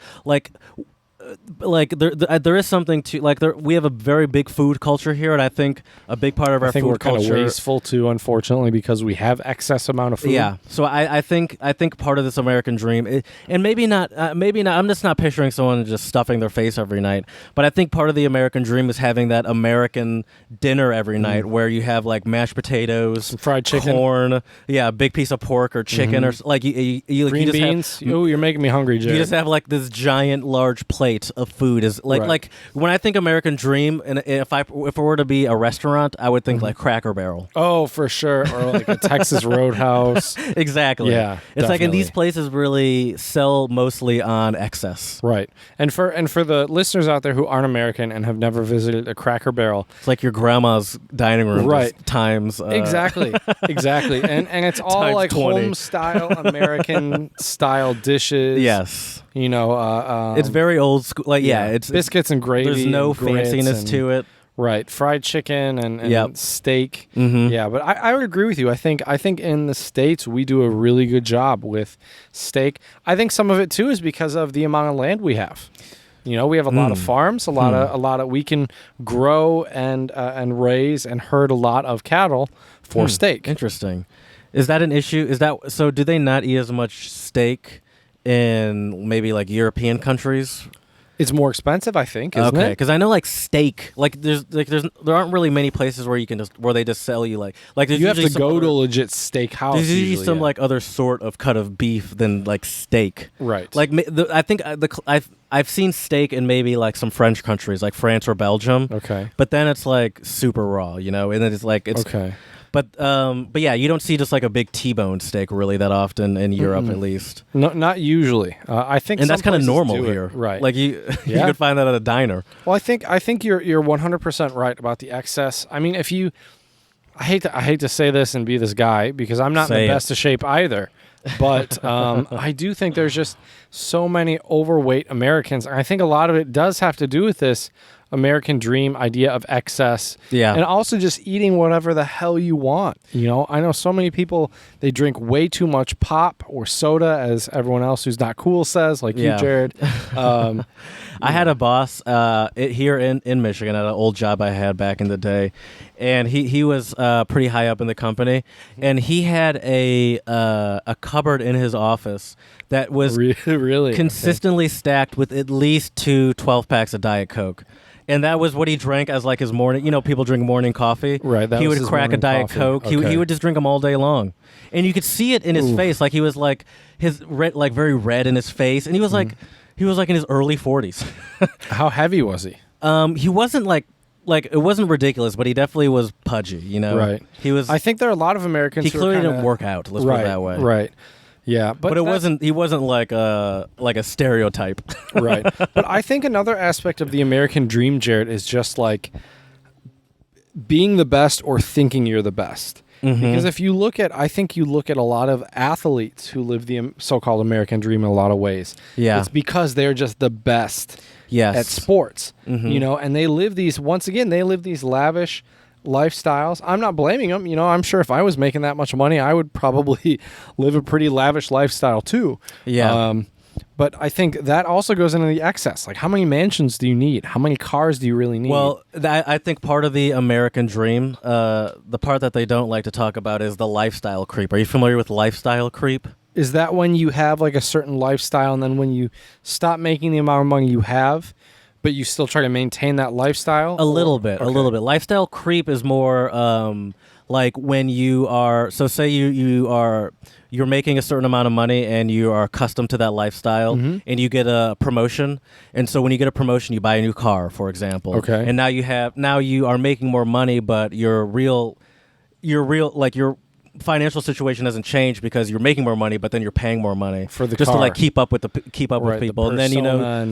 there is something to we have a very big food culture here, and I think a big part of our food we're culture kind of wasteful too, unfortunately, because we have excess amount of food. Yeah, so I think part of this American dream, and maybe not. I'm just not picturing someone just stuffing their face every night, but I think part of the American dream is having that American dinner every night where you have mashed potatoes, some fried chicken, corn, a big piece of pork or chicken, or you green just beans. You're making me hungry, Jared. You just have this giant, large plate of food is like when I think American dream, and if it were to be a restaurant, I would think Cracker Barrel. Oh, for sure, or a Texas Roadhouse. Exactly. Yeah, it's and these places really sell mostly on excess. Right. And for the listeners out there who aren't American and have never visited a Cracker Barrel, it's like your grandma's dining room. Right. Times. Exactly. And it's all home style American style dishes. Yes. It's very old school. It's biscuits and gravy. There's no fanciness to it. Right, fried chicken and Yep. steak. Mm-hmm. Yeah, but I would agree with you. I think in the States we do a really good job with steak. I think some of it too is because of the amount of land we have. We have a lot of farms, a lot of we can grow and raise and herd a lot of cattle for steak. Interesting. Is that an issue? Is that so? Do they not eat as much steak in maybe like European countries? It's more expensive, I think, isn't Okay, it? because I know like steak, there aren't really many places where they just sell you like there's You have usually to some go other, to a legit steak house. there's usually some yeah. like other sort of cut of beef than like steak. Right. Like I think I've seen steak in maybe like some French countries like France or Belgium. Okay. But then it's like super raw, and then it's like it's Okay. But yeah, you don't see just like a big T-bone steak really that often in Europe, at least. No, not usually. I think, And some that's kind of places normal do it. here, right? Like you Yeah. could find that at a diner. Well, I think you're 100% right about the excess. I mean, I hate to say this and be this guy because I'm not in the best of shape either. But I do think there's just so many overweight Americans. And I think a lot of it does have to do with this American dream idea of excess. Yeah. And also just eating whatever the hell you want. I know so many people, they drink way too much pop or soda, as everyone else who's not cool says, like Yeah. you, Jared. I had a boss here in Michigan at an old job I had back in the day, and he was pretty high up in the company, and he had a cupboard in his office that was really consistently stacked with at least 2 12-packs of Diet Coke. And that was what he drank as like his morning. People drink morning coffee. Right. That he was would his crack a morning Diet coffee. Coke. Okay. He would just drink them all day long, and you could see it in his face. Like he was like his red, like very red in his face, and he was like in his early 40s. How heavy was he? He wasn't like it wasn't ridiculous, but he definitely was pudgy. Right. He was. I think there are a lot of Americans. He who clearly are kinda, didn't work out. Let's right, put it that way. Right. Yeah, but He wasn't like a stereotype. Right. But I think another aspect of the American dream, Jared, is just like being the best or thinking you're the best. Mm-hmm. Because I think you look at a lot of athletes who live the so-called American dream in a lot of ways. Yeah. It's because they're just the best at sports, and they live these lavish lifestyles. I'm not blaming them. I'm sure if I was making that much money, I would probably live a pretty lavish lifestyle too. Yeah. But I think that also goes into the excess. Like, how many mansions do you need? How many cars do you really need? Well, I think part of the American dream, the part that they don't like to talk about is the lifestyle creep. Are you familiar with lifestyle creep? Is that when you have like a certain lifestyle and then when you stop making the amount of money you have, but you still try to maintain that lifestyle? A little bit. Lifestyle creep is more like when you are, so say you're making a certain amount of money and you are accustomed to that lifestyle, and you get a promotion, and so when you get a promotion you buy a new car, for example. Okay. And now you are making more money, but your financial situation hasn't changed because you're making more money, but then you're paying more money for the just car. to like keep up with Right, people, the and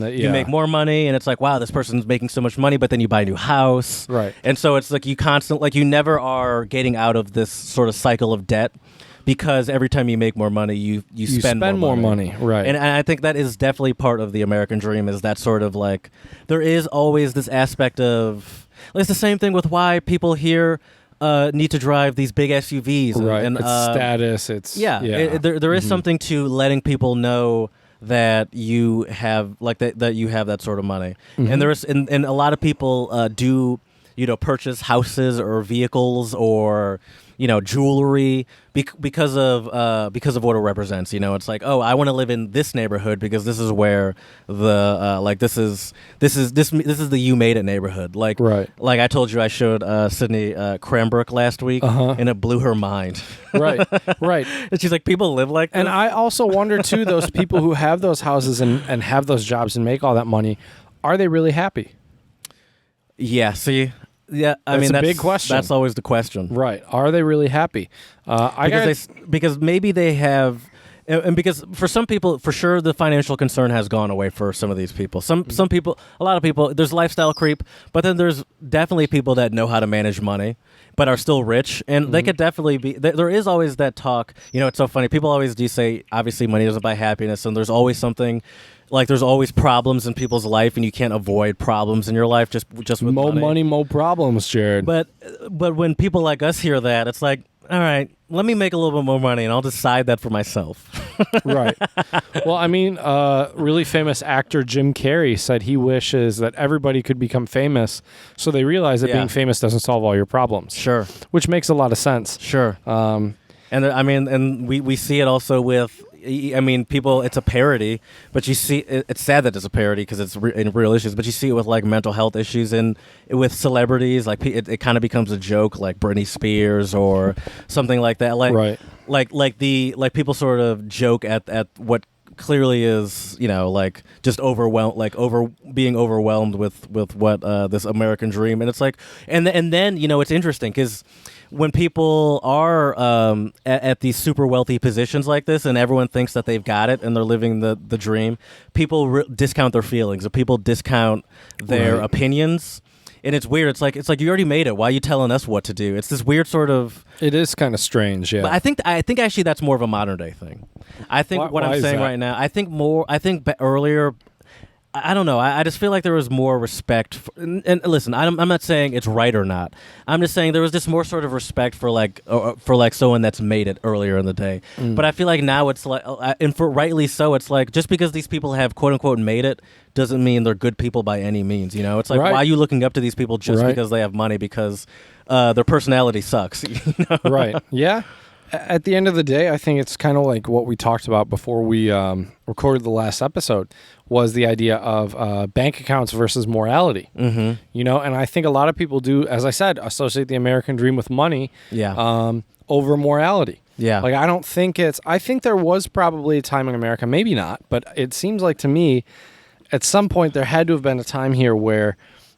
then you make more money, and it's like, wow, this person's making so much money, but then you buy a new house, Right. And so it's like you never are getting out of this sort of cycle of debt because every time you make more money, you spend more money, right? And I think that is definitely part of the American dream. Is that sort of like there is always this aspect of it's the same thing with why people here need to drive these big SUVs, right? And it's status. It's there is something to letting people know that you have that you have that sort of money, and there is and a lot of people do purchase houses or vehicles or jewelry because of what it represents. It's like, oh, I want to live in this neighborhood because this is where the this is the you made it neighborhood. Like, right. Like I told you, I showed Sydney Cranbrook last week, and it blew her mind. Right. And she's like, people live like this? And I also wonder too, those people who have those houses and have those jobs and make all that money, are they really happy? Yeah. See. Yeah, that's a big question. That's always the question, right? Are they really happy? Because maybe they have, and because for some people, for sure, the financial concern has gone away for some of these people. Some people, a lot of people, there's lifestyle creep, but then there's definitely people that know how to manage money, but are still rich, and they could definitely be. There is always that talk. It's so funny. People always do say, obviously, money doesn't buy happiness, and there's always something like there's always problems in people's life, and you can't avoid problems in your life just with More money, more problems, Jared. But when people like us hear that, it's like, all right, let me make a little bit more money, and I'll decide that for myself. Right. Well, I mean, really famous actor Jim Carrey said he wishes that everybody could become famous, so they realize that being famous doesn't solve all your problems. Sure. Which makes a lot of sense. Sure. And we see it also with. I mean, people. It's a parody, but you see, it's sad that it's a parody because it's in real issues. But you see it with like mental health issues and with celebrities. Like it kind of becomes a joke, like Britney Spears or something like that. Like, right. Like people sort of joke at what clearly is, like just being overwhelmed with what this American dream. And it's like, and then it's interesting because when people are at these super wealthy positions like this, and everyone thinks that they've got it and they're living the dream, people discount their feelings, or people discount their opinions. And it's weird. It's like you already made it. Why are you telling us what to do? It's this weird sort of. It is kind of strange, yeah. But I think actually that's more of a modern day thing. I think what I'm saying right now. I think earlier. I don't know. I just feel like there was more respect. And listen, I'm not saying it's right or not. I'm just saying there was just more sort of respect for someone that's made it earlier in the day. But I feel like now it's like, and for rightly so, it's like just because these people have quote unquote made it doesn't mean they're good people by any means. It's like, why are you looking up to these people just because they have money? Because their personality sucks. Right. Yeah. At the end of the day, I think it's kind of like what we talked about before we recorded the last episode, was the idea of bank accounts versus morality. Mm-hmm. And I think a lot of people do, as I said, associate the American dream with money over morality. Yeah. Like, I think there was probably a time in America, maybe not, but it seems like to me, at some point there had to have been a time here where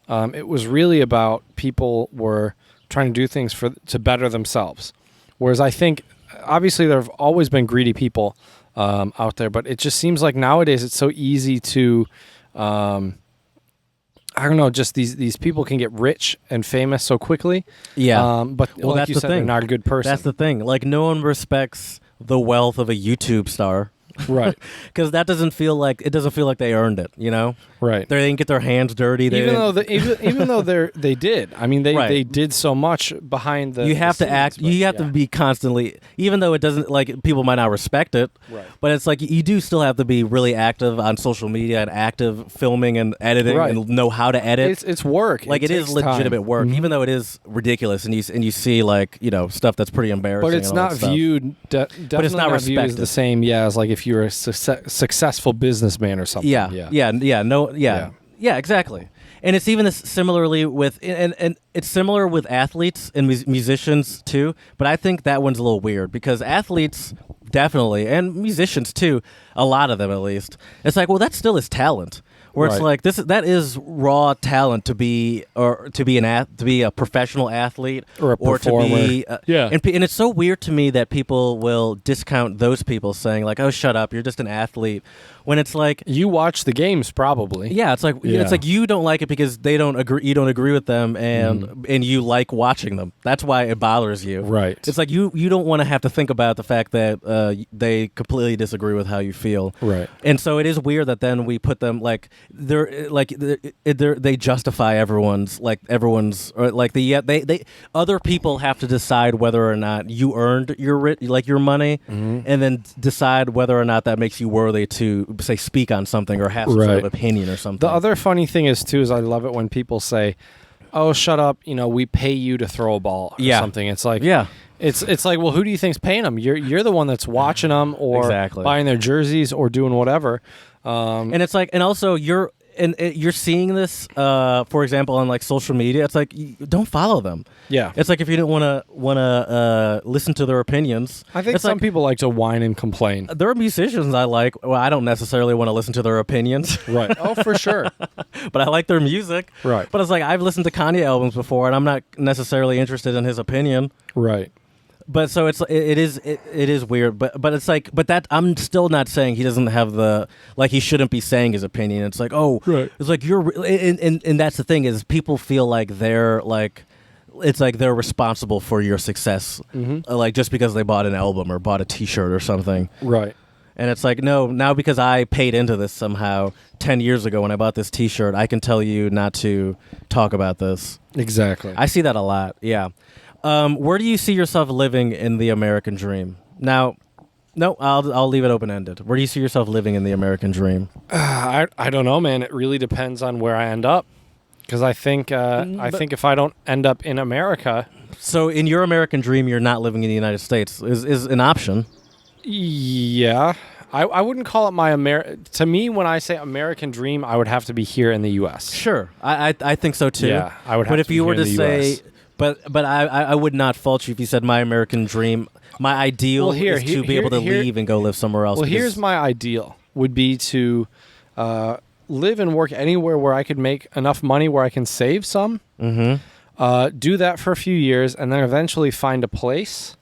it was really about people were trying to do things to better themselves. Whereas I think, obviously, there have always been greedy people out there, but it just seems like nowadays it's so easy to, I don't know, just these people can get rich and famous so quickly. Yeah. But like that's you the said, thing. they're not a good person. That's the thing. Like, no one respects the wealth of a YouTube star. Right. Because it doesn't feel like they earned it, Right. They didn't get their hands dirty. Even though they did. I mean, they did so much behind the. You have the to act. You have to be constantly, even though it doesn't, like, people might not respect it. Right. But it's like you do still have to be really active on social media and active filming and editing and know how to edit. It's work. Like, it is legitimate work, even though it is ridiculous, and you see, like, stuff that's pretty embarrassing. But it's not viewed. Definitely but it's not viewed as the same. Yeah, as like if you're a successful businessman or something. Yeah, exactly. And it's even similarly with, and it's similar with athletes and musicians too. But I think that one's a little weird because athletes definitely, and musicians too, a lot of them at least. It's like, well, that still is talent. Where it's like that is raw talent to be a professional athlete or a performer. To be and it's so weird to me that people will discount those people, saying like, "Oh, shut up, you're just an athlete," when it's like, you watch the games probably. Yeah, it's like you don't like it because they don't agree. You don't agree with them, and you like watching them. That's why it bothers you. Right. It's like you don't want to have to think about the fact that they completely disagree with how you feel. Right. And so it is weird that then we put them they justify everyone's or like they other people have to decide whether or not you earned your money, and then decide whether or not that makes you worthy to say speak on something or have some sort of opinion or something. The other funny thing is I love it when people say, "Oh, shut up! We pay you to throw a ball or something." It's like, it's like, well, who do you think's paying them? You're the one that's watching them or buying their jerseys or doing whatever. And it's like, and also you're seeing this, for example, on like social media. It's like, don't follow them. Yeah, it's like if you don't want to listen to their opinions. I think some people like to whine and complain. There are musicians I like. Well, I don't necessarily want to listen to their opinions. Right. Oh, for sure. But I like their music. Right. But it's like I've listened to Kanye albums before, and I'm not necessarily interested in his opinion. Right. But so it is weird, but it's like, but that I'm still not saying he doesn't have he shouldn't be saying his opinion. It's like, it's like and that's the thing is people feel like they're like, it's like they're responsible for your success, like just because they bought an album or bought a T-shirt or something. Right. And it's like, no, now because I paid into this somehow 10 years ago when I bought this T-shirt, I can tell you not to talk about this. Exactly. I see that a lot, yeah. Where do you see yourself living in the American dream? Now, no, I'll leave it open-ended. Where do you see yourself living in the American dream? I don't know, man. It really depends on where I end up. Because I think if I don't end up in America... So in your American dream, you're not living in the United States is an option. Yeah. I wouldn't call it my To me, when I say American dream, I would have to be here in the U.S. Sure. I think so, too. Yeah, I would have But to if be you here were in to the say... US. But I would not fault you if you said my American dream. My ideal is to be able to leave and go live somewhere else. Well, here's my ideal. Would be to live and work anywhere where I could make enough money where I can save some. Mm-hmm. Do that for a few years, and then eventually find a place,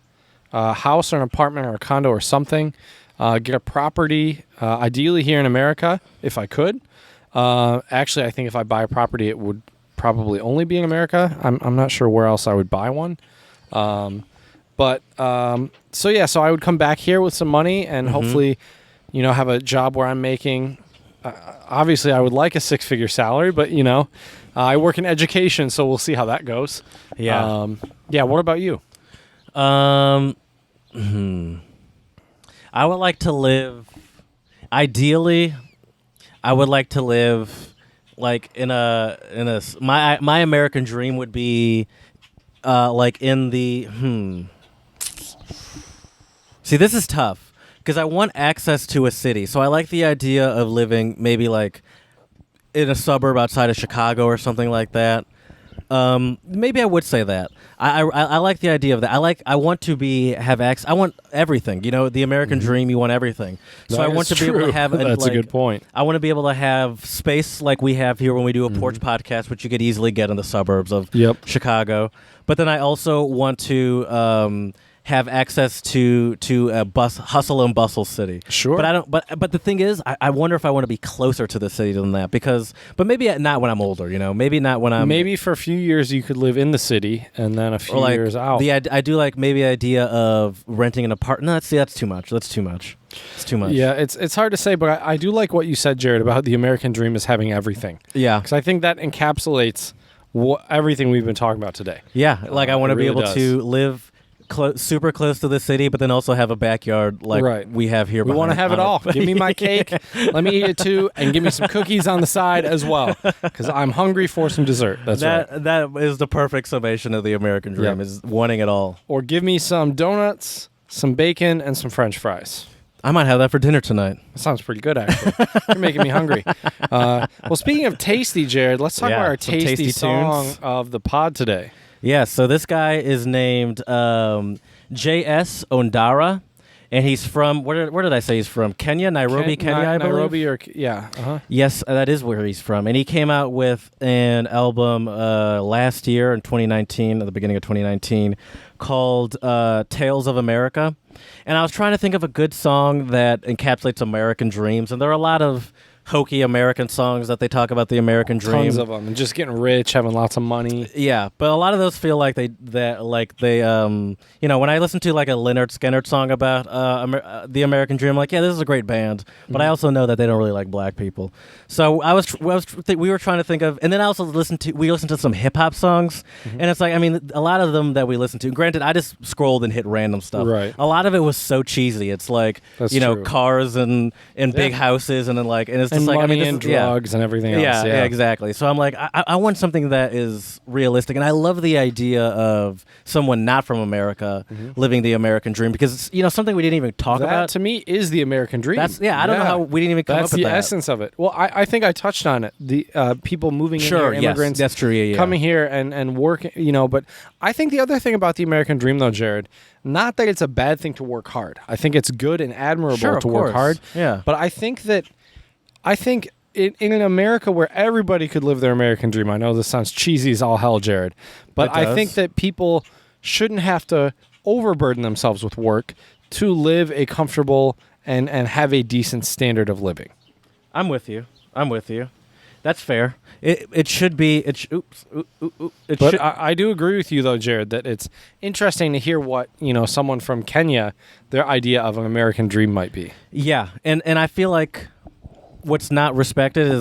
a house or an apartment or a condo or something. Get a property, ideally here in America, if I could. Actually, I think if I buy a property, it would probably only be in America. I'm not sure where else I would buy one. So I would come back here with some money and hopefully, have a job where I'm making. Obviously, I would like a 6-figure salary, but I work in education, so we'll see how that goes. Yeah. What about you? I would like to live. Ideally, I would like to live like in a my American dream would be like in the See, this is tough because I want access to a city. So I like the idea of living maybe like in a suburb outside of Chicago or something like that. Maybe I would say that. I like the idea of that. I want to have access. I want everything. The American dream. You want everything. So I want to be able to have. That's a good point. I want to be able to have space like we have here when we do a porch podcast, which you could easily get in the suburbs of Chicago. But then I also want to have access to a hustle and bustle city. Sure. But I don't. But the thing is, I wonder if I want to be closer to the city than that but maybe not when I'm older. Maybe not when I'm. Maybe for a few years you could live in the city and then a few years out. I do like maybe the idea of renting an apartment. No, that's too much. It's too much. Yeah, it's hard to say, but I do like what you said, Jared, about the American dream is having everything. Yeah. Because I think that encapsulates everything we've been talking about today. Yeah, like I want to be able does. to live super close to the city, but then also have a backyard like we have here. We want to have it all. Give me my cake. Let me eat it too, and give me some cookies on the side as well, because I'm hungry for some dessert. Right. That is the perfect summation of the American dream, is wanting it all. Or give me some donuts, some bacon, and some French fries. I might have that for dinner tonight. That sounds pretty good, actually. You're making me hungry. Well, speaking of tasty, Jared, let's talk about our tasty song of the pod today. Yeah, so this guy is named J.S. Ondara, and he's from, where did I say he's from? Kenya? Nairobi, Kenya, I believe? Nairobi Yes, that is where he's from. And he came out with an album last year in 2019, at the beginning of 2019, called Tales of America. And I was trying to think of a good song that encapsulates American dreams, and there are a lot of hokey American songs that they talk about the American dream. Tons of them, and just getting rich, having lots of money. Yeah, but a lot of those feel like they when I listen to like a Lynyrd Skynyrd song about the American dream, I'm like, yeah, this is a great band, but I also know that they don't really like black people. So we were trying to think of, and then I also listened to some hip hop songs, and it's like, I mean, a lot of them that we listened to. Granted, I just scrolled and hit random stuff. Right. A lot of it was so cheesy. It's like true. Cars and big houses and it's and just money like, and drugs and everything else. Yeah, exactly. So I'm like, I want something that is realistic, and I love the idea of someone not from America living the American dream, because it's something we didn't even talk that, about. To me, is the American dream. I don't know how we didn't even come up with that. That's the essence of it. Well, I think I touched on it. The people moving in here, immigrants, that's true. Yeah. coming here and working. But I think the other thing about the American dream, though, Jared, not that it's a bad thing to work hard. I think it's good and admirable to work hard. Yeah. But I think in America where everybody could live their American dream, I know this sounds cheesy as all hell, Jared, but I think that people shouldn't have to overburden themselves with work to live a comfortable and have a decent standard of living. I'm with you. That's fair. It should be. But I do agree with you, though, Jared, that it's interesting to hear what someone from Kenya, their idea of an American dream might be. Yeah, and I feel like what's not respected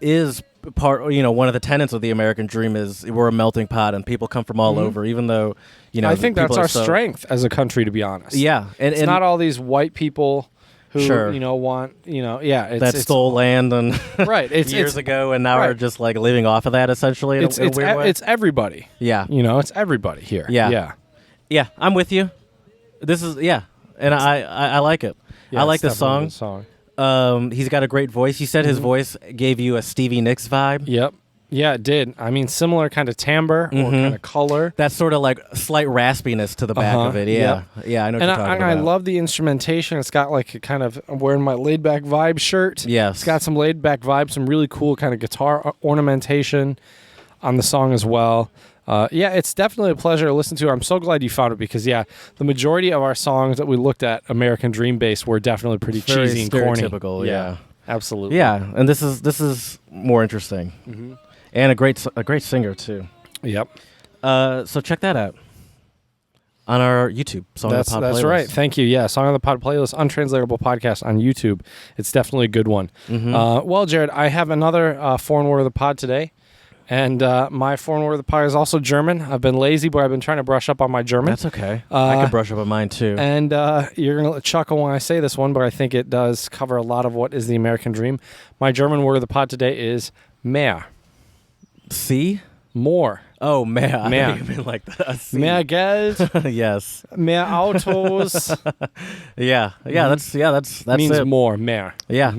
is part. One of the tenets of the American dream is we're a melting pot and people come from all over. Even though I think that's our strength as a country, to be honest. Yeah, and it's not all these white people who want that stole land and right years ago, and now we're just like living off of that essentially. In a weird way. It's everybody. Yeah, it's everybody here. Yeah. I'm with you. This is and I like it. Yeah, I like the song. A good song. He's got a great voice. You said his voice gave you a Stevie Nicks vibe. Yep. Yeah, it did. I mean, similar kind of timbre or kind of color. That sort of like slight raspiness to the back of it. Yeah. Yep. Yeah, I know what you're talking about. And I love the instrumentation. It's got like a kind of, I'm wearing my laid back vibe shirt. Yes. It's got some laid back vibe, some really cool kind of guitar ornamentation on the song as well. It's definitely a pleasure to listen to. I'm so glad you found it because, the majority of our songs that we looked at American Dream based were definitely pretty cheesy and corny. Stereotypical, yeah. Absolutely. Yeah, and this is more interesting. Mm-hmm. And a great singer, too. Yep. So check that out on our YouTube Song of the Pod playlist. That's right. Thank you. Yeah, Song of the Pod playlist, Untranslatable Podcast on YouTube. It's definitely a good one. Mm-hmm. Well, Jared, I have another foreign word of the pod today. And my foreign word of the pod is also German. I've been lazy, but I've been trying to brush up on my German. That's okay. I can brush up on mine, too. And you're going to chuckle when I say this one, but I think it does cover a lot of what is the American dream. My German word of the pod today is mehr. See? More. Oh, mehr. Mehr. I mean like that. Mehr Geld. Yes. Mehr Autos. Yeah. That's means it. more. Mehr. Yeah.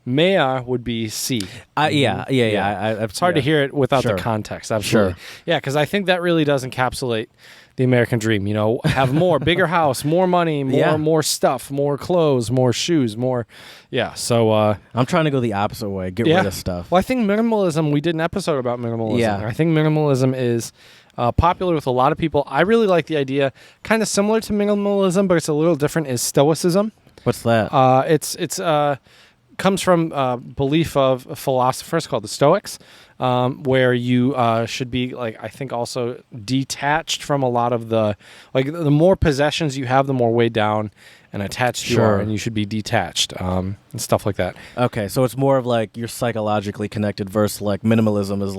Mehr would be C. Yeah. It's hard to hear it without the context. Absolutely. Sure. Yeah, because I think that really does encapsulate the American dream. Have more, bigger house, more money, more stuff, more clothes, more shoes, more. Yeah. So I'm trying to go the opposite way. Get rid of stuff. Well, I think minimalism. We did an episode about minimalism. Yeah. I think minimalism is popular with a lot of people. I really like the idea, kind of similar to minimalism, but it's a little different. Is stoicism. What's that? It's comes from belief of philosophers called the Stoics, where you should be I think also detached from a lot of the more possessions you have, the more weighed down and attached you are, and you should be detached and stuff like that. Okay, so it's more of you're psychologically connected versus minimalism is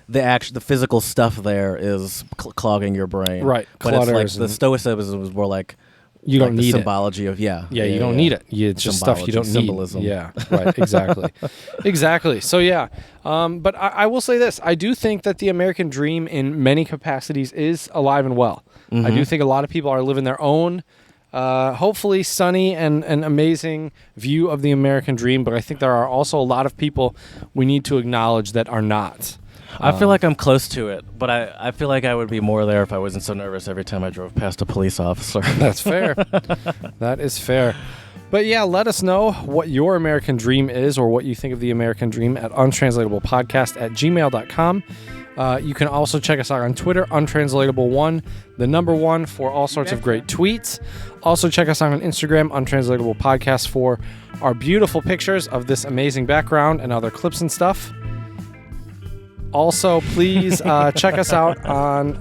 the physical stuff there is clogging your brain, right? But it's the stoicism is more you don't need symbology of you don't need it. It's just stuff you don't symbolism. need. Yeah, right. Exactly. So but I will say this: I do think that the American dream, in many capacities, is alive and well. Mm-hmm. I do think a lot of people are living their own, hopefully sunny and amazing view of the American dream. But I think there are also a lot of people we need to acknowledge that are not. I feel like I'm close to it, but I feel like I would be more there if I wasn't so nervous every time I drove past a police officer. That's fair. That is fair. But let us know what your American dream is or what you think of the American dream at untranslatablepodcast@gmail.com. You can also check us out on Twitter, untranslatable1, the number 1, for all sorts of great tweets. Also check us out on Instagram, Untranslatable Podcast, for our beautiful pictures of this amazing background and other clips and stuff. Also, please check us out on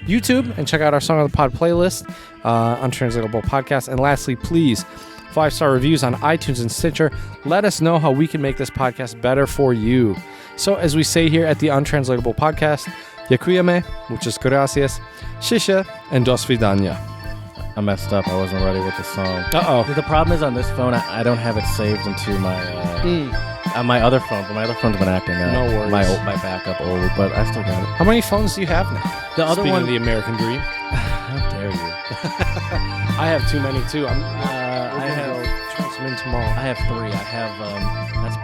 YouTube and check out our Song of the Pod playlist, Untranslatable Podcast. And lastly, please, 5-star reviews on iTunes and Stitcher. Let us know how we can make this podcast better for you. So, as we say here at the Untranslatable Podcast, Dziękujemy, muchas gracias, shisha, and do svidania. I messed up. I wasn't ready with the song. Uh-oh. The problem is on this phone, I don't have it saved into my... on my other phone, but my other phone's been acting up. No worries. My backup old, but I still got it. How many phones do you have now? The other Speaking one, of the American dream. How dare you? I have too many too. I have transmit tomorrow. I have 3. I have that's